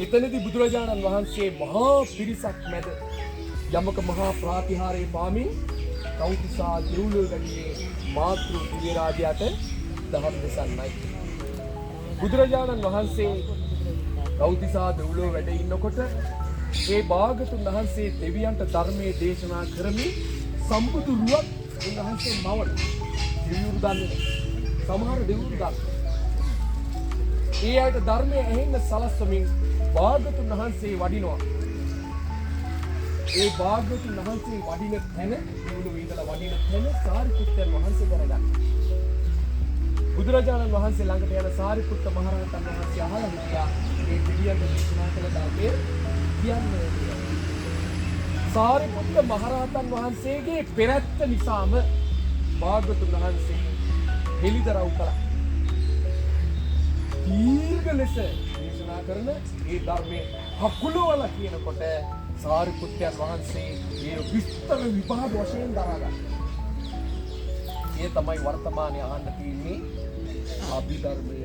එතනදී බුදුරජාණන් වහන්සේ මහා පිරිසක් මැද යමක මහා ප්‍රාතිහාරයේ පාමින් කෞතිසා දෙව්ලොව වැඩියේ මාතෘ දිව්‍ය රාජයාට දහම් දෙසන්නයි. බුදුරජාණන් වහන්සේ කෞතිසා දෙව්ලොව වැඩ ඉන්නකොට ඒ භාගතුන් වහන්සේ දෙවියන්ට ධර්මයේ දේශනා කරමින් සම්බුදු රුවක් උන්වහන්සේ මවන දෙවිවරු දන්නේ සමහර දෙවිවරු දන්නේ. ඒ අයට ධර්මයේ ඇහෙන්න සලස්වමින් භාගතුන් වහන්සේ වඩිනවා. ඒ භාගතුන් වහන්සේ වඩින තැන දෙව්ලොව ඉඳලා වඩින තැන සාරිපුත්තයන් වහන්සේ කරගන්න. බුදුරජාණන් වහන්සේ ළඟට යන සාරිපුත්ත මහ රහතන් වහන්සේ අහලා හිටියා මේ දෙවියන්ට දේශනා කළ ධර්මයේ කියන්නේ. සාරිපුත්ත මහ රහතන් වහන්සේගේ පෙරැත්ත නිසාම භාගතුන් වහන්සේ හෙළිදරව් කළා. දීර්ඝ ලෙස දේශනා කරන ඒ ධර්මයේ හකුලවල කියනකොට සාරිපුත්තයන් වහන්සේ ඒ විස්තර විභාග වශයෙන් දරාගත්තා. ඒ තමයි වර්තමානයේ අහන්න තියෙන්නේ අභිධර්මය.